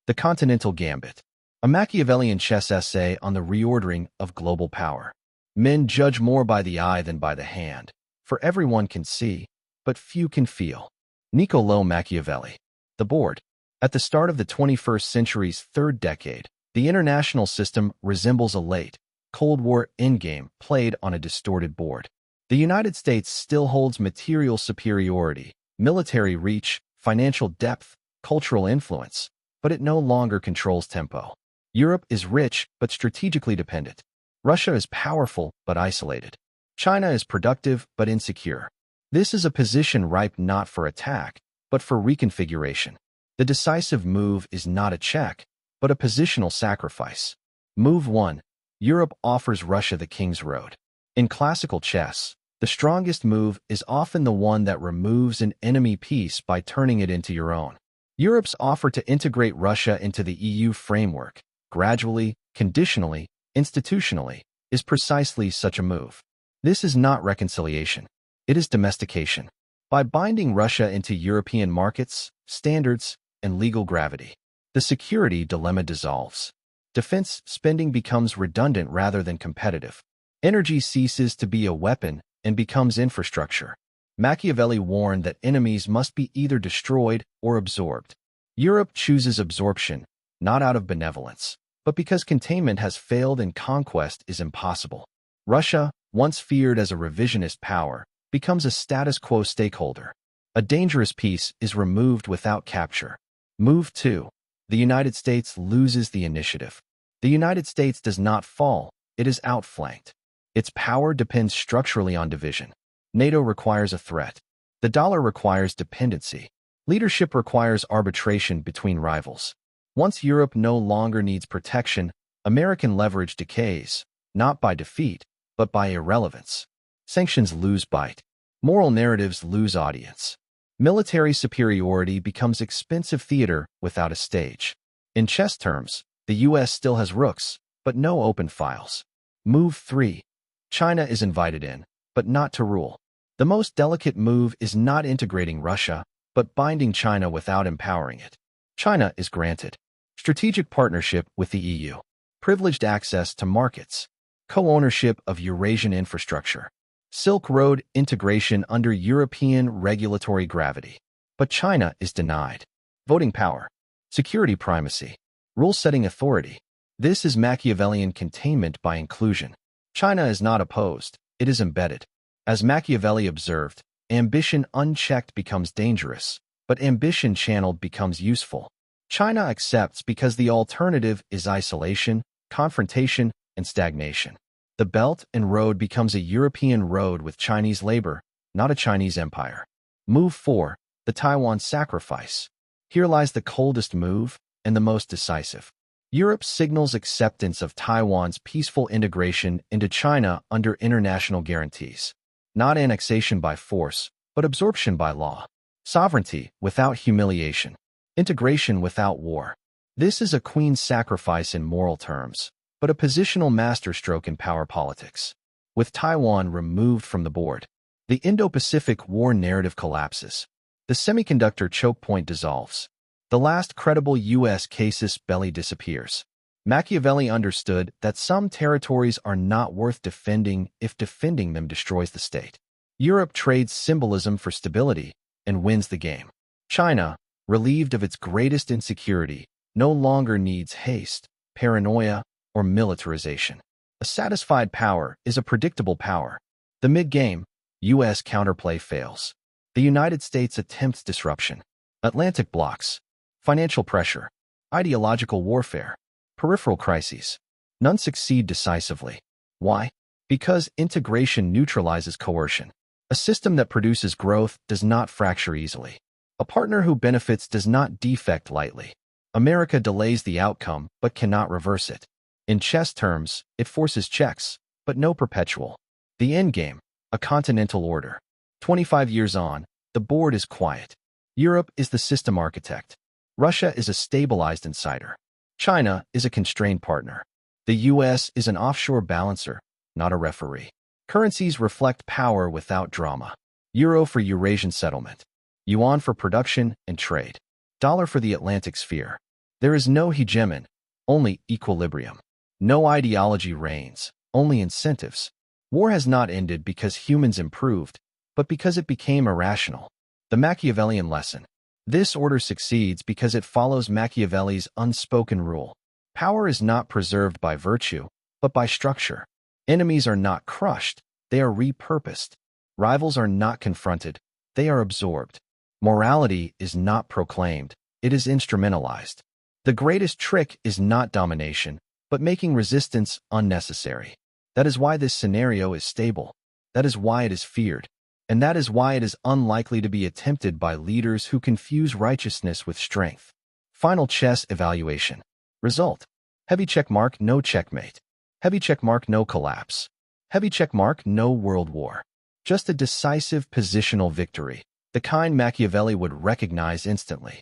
The Continental Gambit. A Machiavellian chess essay on the reordering of global power. Men judge more by the eye than by the hand, for everyone can see, but few can feel. Niccolò Machiavelli. The board. At the start of the 21st century's third decade, the international system resembles a late, Cold War endgame played on a distorted board. The United States still holds material superiority, military reach, financial depth, cultural influence, but it no longer controls tempo. Europe is rich but strategically dependent. Russia is powerful but isolated. China is productive but insecure. This is a position ripe not for attack, but for reconfiguration. The decisive move is not a check, but a positional sacrifice. Move 1. Europe offers Russia the king's road. In classical chess, the strongest move is often the one that removes an enemy piece by turning it into your own. Europe's offer to integrate Russia into the EU framework, gradually, conditionally, institutionally, is precisely such a move. This is not reconciliation. It is domestication. By binding Russia into European markets, standards, and legal gravity, the security dilemma dissolves. Defense spending becomes redundant rather than competitive. Energy ceases to be a weapon and becomes infrastructure. Machiavelli warned that enemies must be either destroyed or absorbed. Europe chooses absorption, not out of benevolence, but because containment has failed and conquest is impossible. Russia, once feared as a revisionist power, becomes a status quo stakeholder. A dangerous piece is removed without capture. Move 2. The United States loses the initiative. The United States does not fall, it is outflanked. Its power depends structurally on division. NATO requires a threat. The dollar requires dependency. Leadership requires arbitration between rivals. Once Europe no longer needs protection, American leverage decays, not by defeat, but by irrelevance. Sanctions lose bite. Moral narratives lose audience. Military superiority becomes expensive theater without a stage. In chess terms, the U.S. still has rooks, but no open files. Move 3. China is invited in, but not to rule. The most delicate move is not integrating Russia, but binding China without empowering it. China is granted strategic partnership with the EU, privileged access to markets, co-ownership of Eurasian infrastructure, Silk Road integration under European regulatory gravity. But China is denied voting power, security primacy, rule-setting authority. This is Machiavellian containment by inclusion. China is not opposed, it is embedded. As Machiavelli observed, ambition unchecked becomes dangerous, but ambition channeled becomes useful. China accepts because the alternative is isolation, confrontation, and stagnation. The Belt and Road becomes a European road with Chinese labor, not a Chinese empire. Move 4. The Taiwan sacrifice. Here lies the coldest move and the most decisive. Europe signals acceptance of Taiwan's peaceful integration into China under international guarantees. Not annexation by force, but absorption by law. Sovereignty without humiliation. Integration without war. This is a queen's sacrifice in moral terms, but a positional masterstroke in power politics. With Taiwan removed from the board, the Indo-Pacific War narrative collapses. The semiconductor choke point dissolves. The last credible U.S. casus belli disappears. Machiavelli understood that some territories are not worth defending if defending them destroys the state. Europe trades symbolism for stability and wins the game. China, relieved of its greatest insecurity, no longer needs haste, paranoia, or militarization. A satisfied power is a predictable power. The mid-game, U.S. counterplay fails. The United States attempts disruption. Atlantic blocks. Financial pressure. Ideological warfare. Peripheral crises. None succeed decisively. Why? Because integration neutralizes coercion. A system that produces growth does not fracture easily. A partner who benefits does not defect lightly. America delays the outcome but cannot reverse it. In chess terms, it forces checks, but no perpetual. The endgame, a continental order. 25 years on, the board is quiet. Europe is the system architect. Russia is a stabilized insider. China is a constrained partner. The U.S. is an offshore balancer, not a referee. Currencies reflect power without drama. Euro for Eurasian settlement. Yuan for production and trade. Dollar for the Atlantic sphere. There is no hegemon, only equilibrium. No ideology reigns, only incentives. War has not ended because humans improved, but because it became irrational. The Machiavellian lesson. This order succeeds because it follows Machiavelli's unspoken rule. Power is not preserved by virtue, but by structure. Enemies are not crushed, they are repurposed. Rivals are not confronted, they are absorbed. Morality is not proclaimed, it is instrumentalized. The greatest trick is not domination, but making resistance unnecessary. That is why this scenario is stable. That is why it is feared. And that is why it is unlikely to be attempted by leaders who confuse righteousness with strength. Final chess evaluation. Result. Heavy checkmark, no checkmate. Heavy checkmark, no collapse. Heavy checkmark, no world war. Just a decisive positional victory, the kind Machiavelli would recognize instantly.